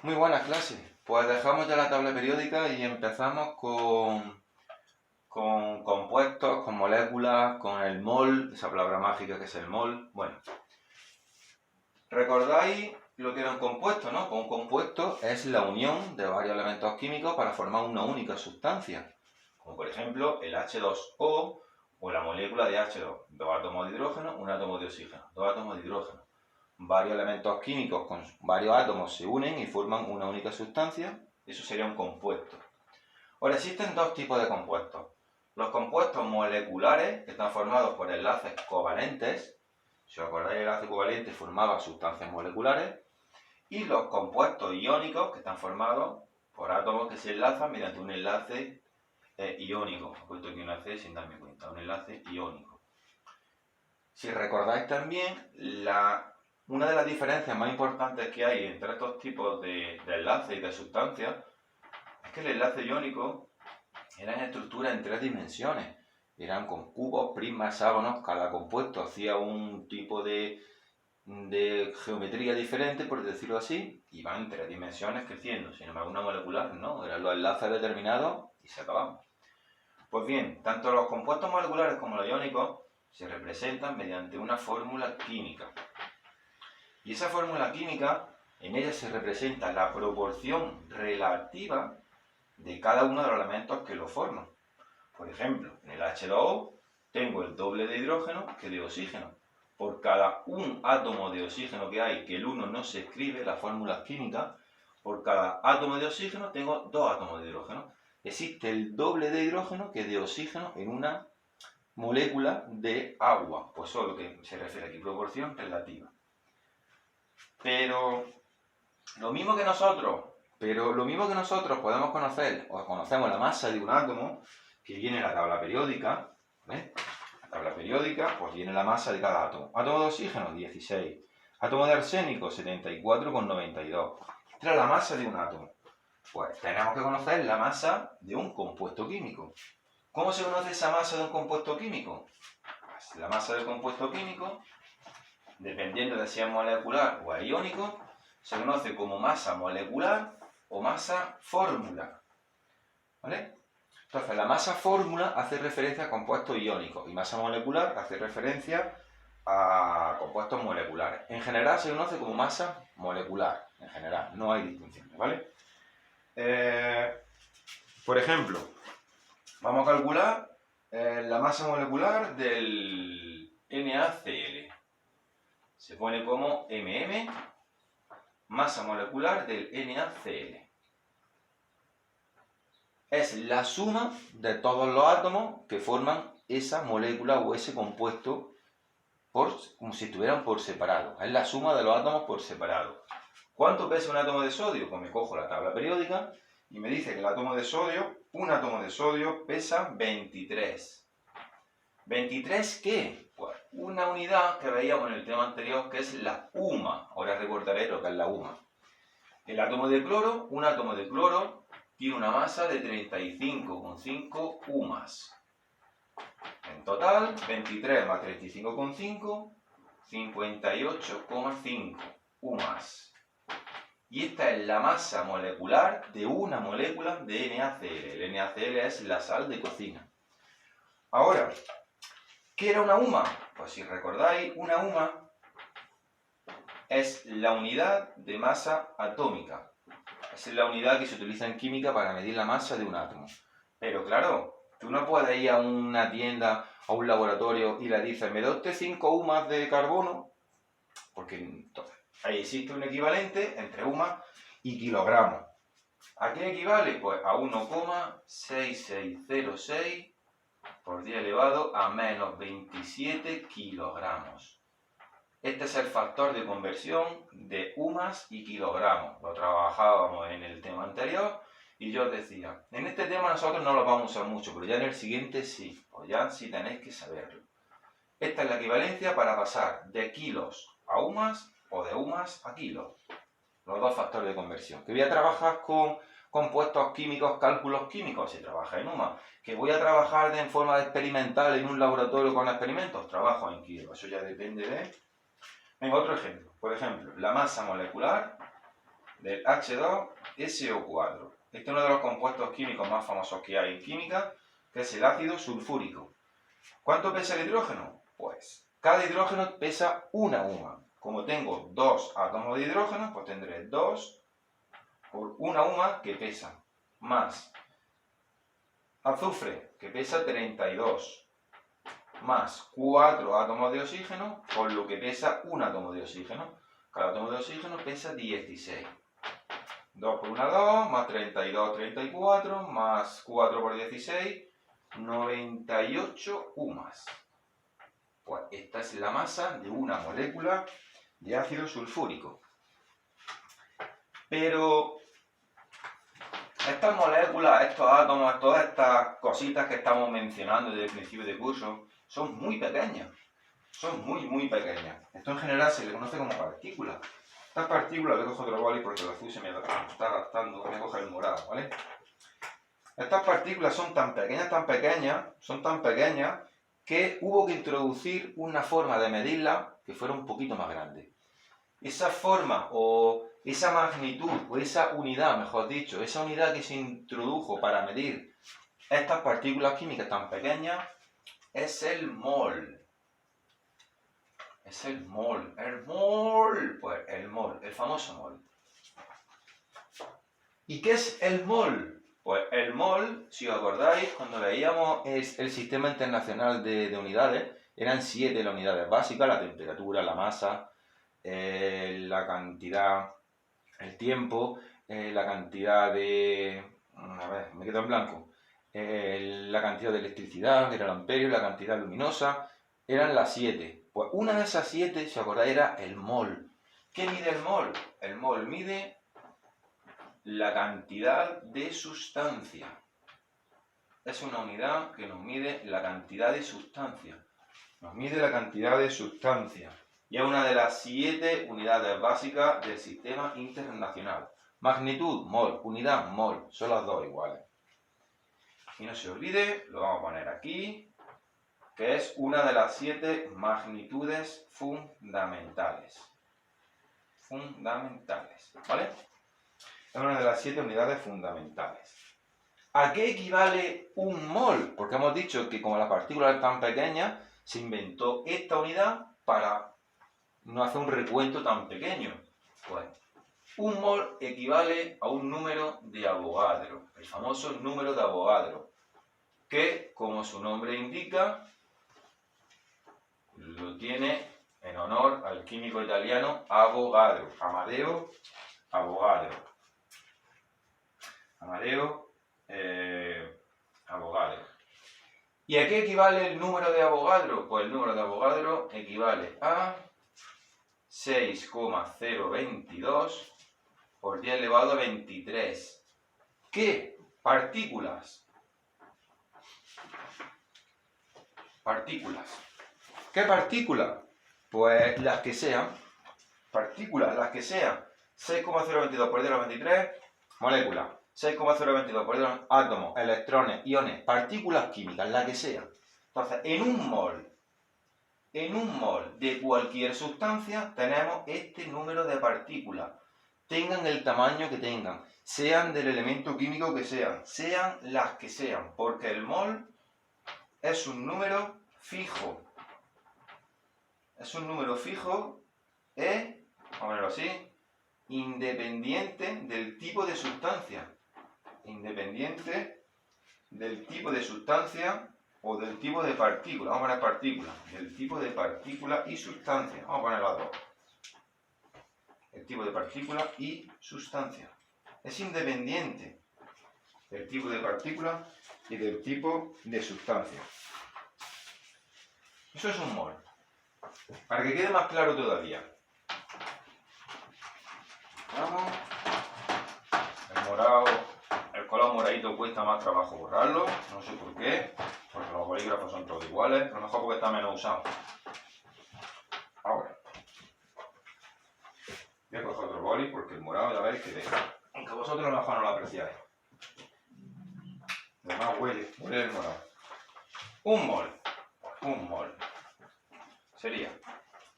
Muy buenas clases. Pues dejamos ya la tabla periódica y empezamos con compuestos, con moléculas, con el mol, esa palabra mágica que es el mol. Bueno, recordáis lo que era un compuesto, ¿no? Un compuesto es la unión de varios elementos químicos para formar una única sustancia, como por ejemplo el H2O o la molécula de H2, dos átomos de hidrógeno, un átomo de oxígeno, dos átomos de hidrógeno. Varios elementos químicos con varios átomos se unen y forman una única sustancia, eso sería un compuesto. Ahora, existen dos tipos de compuestos. Los compuestos moleculares, que están formados por enlaces covalentes, si os acordáis, el enlace covalente formaba sustancias moleculares, y los compuestos iónicos, que están formados por átomos que se enlazan mediante un enlace iónico. He puesto aquí un enlace sin darme cuenta, un enlace iónico. Si recordáis también, una de las diferencias más importantes que hay entre estos tipos de enlaces y de sustancias es que el enlace iónico era en estructura en 3 dimensiones. Eran con cubos, prismas, hexágonos, cada compuesto hacía un tipo de geometría diferente, por decirlo así, y van en 3 dimensiones creciendo. Sin embargo, una molecular no, eran los enlaces determinados y se acababan. Pues bien, tanto los compuestos moleculares como los iónicos se representan mediante una fórmula química. Y esa fórmula química, en ella se representa la proporción relativa de cada uno de los elementos que lo forman. Por ejemplo, en el H2O tengo el doble de hidrógeno que de oxígeno. Por cada un átomo de oxígeno que hay, que el 1 no se escribe, la fórmula química, por cada átomo de oxígeno tengo 2 átomos de hidrógeno. Existe el doble de hidrógeno que de oxígeno en una molécula de agua. Pues eso es lo que se refiere aquí, proporción relativa. Pero lo mismo que nosotros podemos conocer, o conocemos la masa de un átomo, que viene en la tabla periódica, ¿ves? La tabla periódica, pues viene la masa de cada átomo. Átomo de oxígeno, 16. Átomo de arsénico, 74,92. Esta es la masa de un átomo. Pues tenemos que conocer la masa de un compuesto químico. ¿Cómo se conoce esa masa de un compuesto químico? Pues la masa del compuesto químico, dependiendo de si es molecular o es iónico, se conoce como masa molecular o masa fórmula. ¿Vale? Entonces, la masa fórmula hace referencia a compuestos iónicos y masa molecular hace referencia a compuestos moleculares. En general se conoce como masa molecular. En general, no hay distinciones, ¿vale? Por ejemplo, vamos a calcular la masa molecular del NaCl. Se pone como masa molecular del NaCl. Es la suma de todos los átomos que forman esa molécula o ese compuesto como si estuvieran por separado. Es la suma de los átomos por separado. ¿Cuánto pesa un átomo de sodio? Pues me cojo la tabla periódica y me dice que un átomo de sodio pesa 23. ¿23 qué? Pues una unidad que veíamos en el tema anterior, que es la UMA. Ahora recordaré lo que es la UMA. El átomo de cloro, un átomo de cloro tiene una masa de 35,5 UMAs. En total, 23 más 35,5, 58,5 UMAs. Y esta es la masa molecular de una molécula de NaCl. El NaCl es la sal de cocina. Ahora, ¿qué era una UMA? Pues si recordáis, una UMA es la unidad de masa atómica. Esa es la unidad que se utiliza en química para medir la masa de un átomo. Pero claro, tú no puedes ir a una tienda, a un laboratorio y le dices, ¿me da usted 5 UMAs de carbono? Porque entonces, ahí existe un equivalente entre UMAs y kilogramos. ¿A qué equivale? Pues a 1,6606 por 10 elevado a menos 27 kilogramos. Este es el factor de conversión de UMAs y kilogramos. Lo trabajábamos en el tema anterior y yo os decía, en este tema nosotros no lo vamos a usar mucho, pero ya en el siguiente sí, pues ya sí tenéis que saberlo. Esta es la equivalencia para pasar de kilos a UMAs o de UMAs a kilos. Los dos factores de conversión. Que voy a trabajar con compuestos químicos, cálculos químicos, se trabaja en UMAs. Que voy a trabajar en forma experimental en un laboratorio con experimentos, trabajo en kilos. Eso ya depende de... Venga, otro ejemplo. Por ejemplo, la masa molecular del H2SO4. Este es uno de los compuestos químicos más famosos que hay en química, que es el ácido sulfúrico. ¿Cuánto pesa el hidrógeno? Pues cada hidrógeno pesa una UMA. Como tengo 2 átomos de hidrógeno, pues tendré 2 por una UMA que pesa, más azufre, que pesa 32, más 4 átomos de oxígeno, por lo que pesa un átomo de oxígeno. Cada átomo de oxígeno pesa 16. 2 por 1, 2, más 32, 34, más 4 por 16, 98 UMAs. Pues esta es la masa de una molécula de ácido sulfúrico. Pero estas moléculas, estos átomos, todas estas cositas que estamos mencionando desde el principio de curso, son muy pequeñas. Son muy pequeñas. Esto en general se le conoce como partículas. Estas partículas, voy a coger otro boli porque el azul se me está adaptando, voy a coger el morado, ¿vale? Estas partículas son tan pequeñas, que hubo que introducir una forma de medirlas que fuera un poquito más grande. Esa forma o esa magnitud o esa unidad, mejor dicho, esa unidad que se introdujo para medir estas partículas químicas tan pequeñas es el mol. Es el mol. El mol. Pues el mol, el famoso mol. ¿Y qué es el mol? Pues el mol, si os acordáis, cuando veíamos el Sistema Internacional de Unidades, eran 7 las unidades básicas: la temperatura, la masa, la cantidad, el tiempo, la cantidad de... A ver, me quedo en blanco. La cantidad de electricidad, que era el amperio, la cantidad luminosa, eran las 7. Pues una de esas 7, si os acordáis, era el mol. ¿Qué mide el mol? El mol mide la cantidad de sustancia. Es una unidad que nos mide la cantidad de sustancia. Nos mide la cantidad de sustancia. Y es una de las 7 unidades básicas del Sistema Internacional. Magnitud, mol. Unidad, mol. Son las dos iguales. Y no se olvide, lo vamos a poner aquí, que es una de las 7 magnitudes fundamentales. Fundamentales, ¿vale? Es una de las 7 unidades fundamentales. ¿A qué equivale un mol? Porque hemos dicho que como las partículas eran tan pequeñas, se inventó esta unidad para no hacer un recuento tan pequeño. Pues un mol equivale a un número de Avogadro, el famoso número de Avogadro, que, como su nombre indica, lo tiene en honor al químico italiano Avogadro, Amadeo Avogadro. Avogadro. ¿Y a qué equivale el número de Avogadro? Pues el número de Avogadro equivale a 6,022 por 10 elevado a 23. ¿Qué? Partículas. Partículas. ¿Qué partículas? Pues las que sean. Partículas, las que sean. 6,022 por 10 elevado a 23, moléculas. 6,022 por 10 átomos, electrones, iones, partículas químicas, la que sea. Entonces, en un mol de cualquier sustancia tenemos este número de partículas. Tengan el tamaño que tengan, sean del elemento químico que sean las que sean, porque el mol es un número fijo. Es un número fijo, vamos a ponerlo así, independiente del tipo de sustancia. Independiente del tipo de sustancia o del tipo de partícula. Vamos a poner partícula. Del tipo de partícula y sustancia. Vamos a poner las dos. El tipo de partícula y sustancia. Es independiente del tipo de partícula y del tipo de sustancia. Eso es un mol. Para que quede más claro todavía. Vamos. El morado. El color moradito cuesta más trabajo borrarlo, no sé por qué, porque los bolígrafos son todos iguales, a lo mejor porque está menos usado. Ahora, voy a coger otro boli porque el morado ya veis que deja, aunque vosotros a lo mejor no lo apreciáis. Además huele el morado. Un mol sería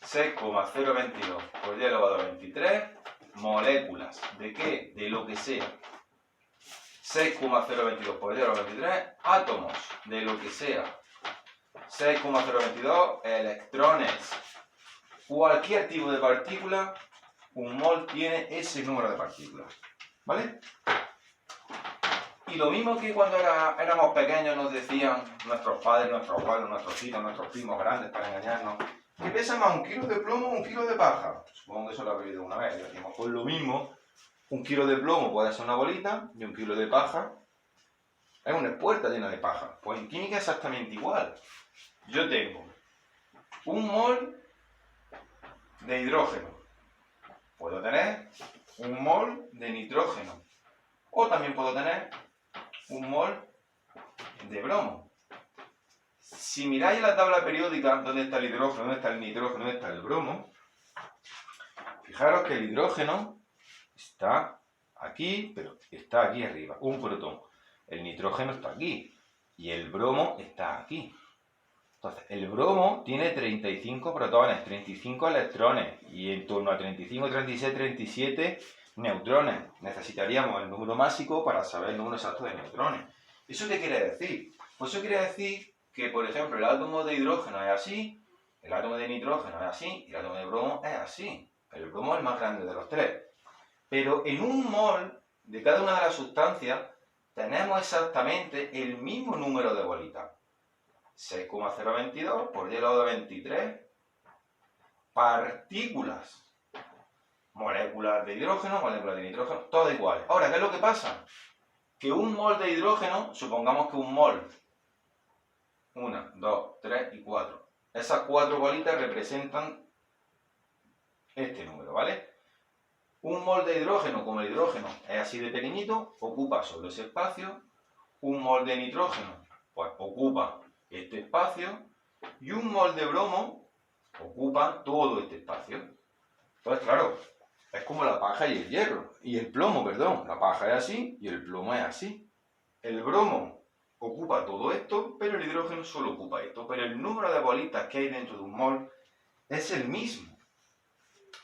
6,022 por 10 elevado a 23 moléculas. ¿De qué? De lo que sea. 6,022 por 10 a la 23 átomos, de lo que sea. 6,022 electrones. Cualquier tipo de partícula, un mol tiene ese número de partículas. ¿Vale? Y lo mismo que cuando éramos pequeños nos decían nuestros padres, nuestros abuelos, nuestros hijos, nuestros primos grandes para engañarnos, que pesa más 1 kilo de plomo o 1 kilo de paja. Supongo que eso lo habéis oído una vez. Y decimos, pues lo mismo, 1 kilo de plomo puede ser una bolita y 1 kilo de paja es una espuerta llena de paja. Pues en química es exactamente igual. Yo tengo 1 mol de hidrógeno. Puedo tener 1 mol de nitrógeno. O también puedo tener 1 mol de bromo. Si miráis en la tabla periódica dónde está el hidrógeno, dónde está el nitrógeno, dónde está el bromo, fijaros que el hidrógeno está aquí, pero está aquí arriba, un protón. El nitrógeno está aquí y el bromo está aquí. Entonces, el bromo tiene 35 protones, 35 electrones y en torno a 35, 36, 37 neutrones. Necesitaríamos el número másico para saber el número exacto de neutrones. ¿Eso qué quiere decir? Pues eso quiere decir que, por ejemplo, el átomo de hidrógeno es así, el átomo de nitrógeno es así y el átomo de bromo es así. El bromo es el más grande de los tres. Pero en un mol de cada una de las sustancias tenemos exactamente el mismo número de bolitas. 6,022 por 10 elevado a 23 partículas. Moléculas de hidrógeno, moléculas de nitrógeno, todo igual. Ahora, ¿qué es lo que pasa? Que un mol de hidrógeno, supongamos que un mol, 1, 2, 3 y 4. Esas 4 bolitas representan este número, ¿vale? Un mol de hidrógeno, como el hidrógeno es así de pequeñito, ocupa solo ese espacio. Un mol de nitrógeno, pues ocupa este espacio. Y un mol de bromo ocupa todo este espacio. Entonces, claro, es como la paja y el hierro. Y el plomo, perdón. La paja es así y el plomo es así. El bromo ocupa todo esto, pero el hidrógeno solo ocupa esto. Pero el número de bolitas que hay dentro de un mol es el mismo.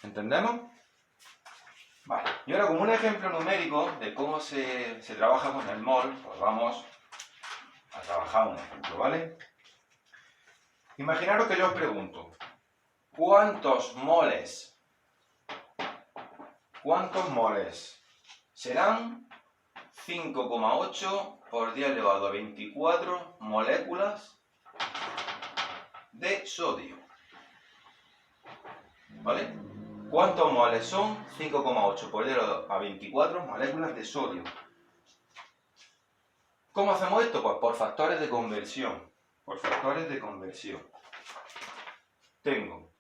¿Entendemos? Vale. Y ahora, como un ejemplo numérico de cómo se trabaja con el mol, pues vamos a trabajar un ejemplo, ¿vale? Imaginaros que yo os pregunto, ¿cuántos moles serán 5,8 por 10 elevado a 24 moléculas de sodio? ¿Vale? ¿Cuántos moles son 5,8 por 10 elevado a 24 moléculas de sodio? ¿Cómo hacemos esto? Pues por factores de conversión. Por factores de conversión. Tengo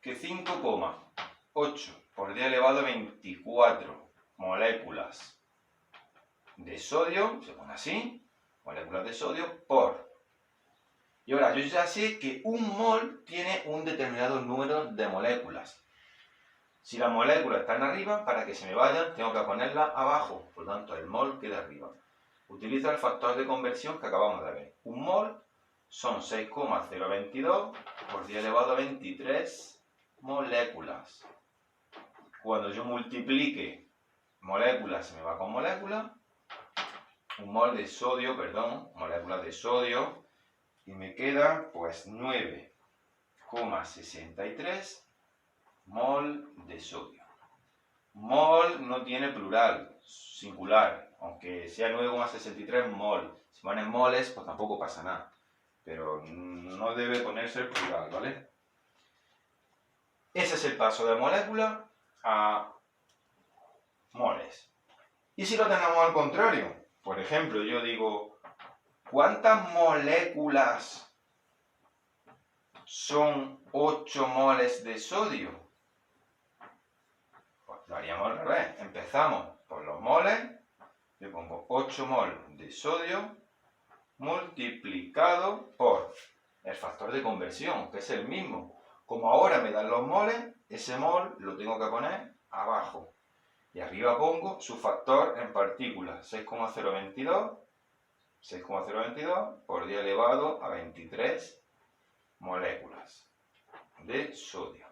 que 5,8 por 10 elevado a 24 moléculas de sodio, se pone así, moléculas de sodio por... Y ahora, yo ya sé que un mol tiene un determinado número de moléculas. Si las moléculas están arriba, para que se me vayan, tengo que ponerlas abajo. Por lo tanto, el mol queda arriba. Utilizo el factor de conversión que acabamos de ver. Un mol son 6,022 por 10 elevado a 23 moléculas. Cuando yo multiplique moléculas, se me va con moléculas. Un mol de sodio, perdón, moléculas de sodio. Y me queda pues 9,63 mol de sodio. Mol no tiene plural, singular, aunque sea 9,63 mol. Si ponen moles, pues tampoco pasa nada. Pero no debe ponerse el plural, ¿vale? Ese es el paso de molécula a moles. ¿Y si lo tenemos al contrario? Por ejemplo, yo digo, ¿cuántas moléculas son 8 moles de sodio? Pues lo haríamos al revés. Empezamos por los moles. Yo pongo 8 mol de sodio multiplicado por el factor de conversión, que es el mismo. Como ahora me dan los moles, ese mol lo tengo que poner abajo. Y arriba pongo su factor en partículas, 6,022 por 10 elevado a 23 moléculas de sodio.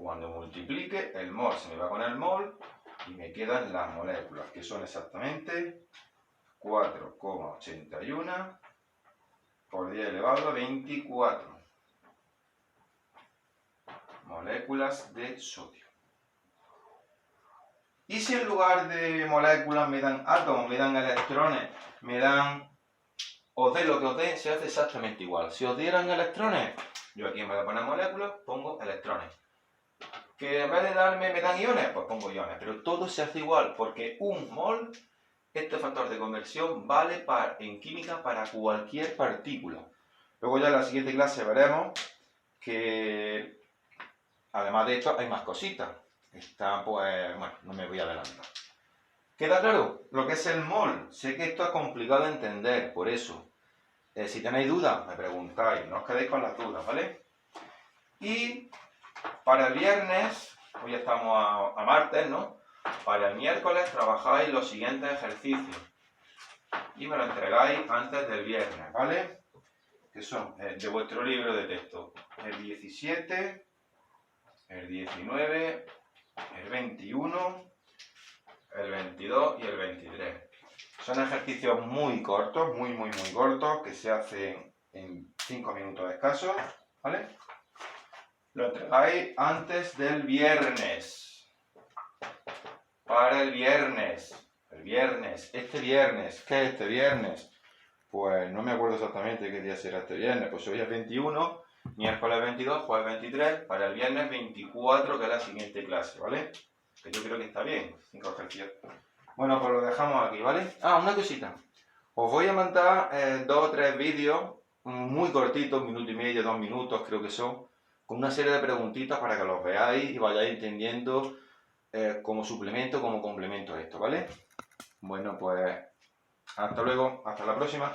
Cuando multiplique, el mol se me va con el mol y me quedan las moléculas, que son exactamente 4,81 por 10 elevado a 24 moléculas de sodio. Y si en lugar de moléculas me dan átomos, me dan electrones, me dan... Os dé lo que os dé, se hace exactamente igual. Si os dieran electrones, yo aquí en vez de poner moléculas, pongo electrones. Que en vez de darme, me dan iones, pues pongo iones. Pero todo se hace igual, porque un mol, este factor de conversión, vale en química para cualquier partícula. Luego ya en la siguiente clase veremos que, además de esto, hay más cositas. Está, pues, bueno, no me voy a adelantar. ¿Queda claro lo que es el mol? Sé que esto es complicado de entender, por eso. Si tenéis dudas, me preguntáis, no os quedéis con las dudas, ¿vale? Y para el viernes, hoy estamos a martes, ¿no? Para el miércoles trabajáis los siguientes ejercicios. Y me lo entregáis antes del viernes, ¿vale? Que son de vuestro libro de texto. El 17, el 19, el 21, el 22 y el 23. Son ejercicios muy cortos, muy cortos, que se hacen en 5 minutos escasos, ¿vale? Lo entregáis antes del viernes. Para el viernes. El viernes. Este viernes. ¿Qué es este viernes? Pues no me acuerdo exactamente qué día será este viernes. Pues hoy es 21, miércoles 22, jueves 23, para el viernes 24, que es la siguiente clase, ¿vale? Que yo creo que está bien. 5 ejercicios. Bueno, pues lo dejamos aquí, ¿vale? Ah, una cosita. Os voy a mandar 2 o 3 vídeos muy cortitos, 1 minuto y medio, 2 minutos creo que son, con una serie de preguntitas para que los veáis y vayáis entendiendo como suplemento, como complemento a esto, ¿vale? Bueno, pues hasta luego, hasta la próxima.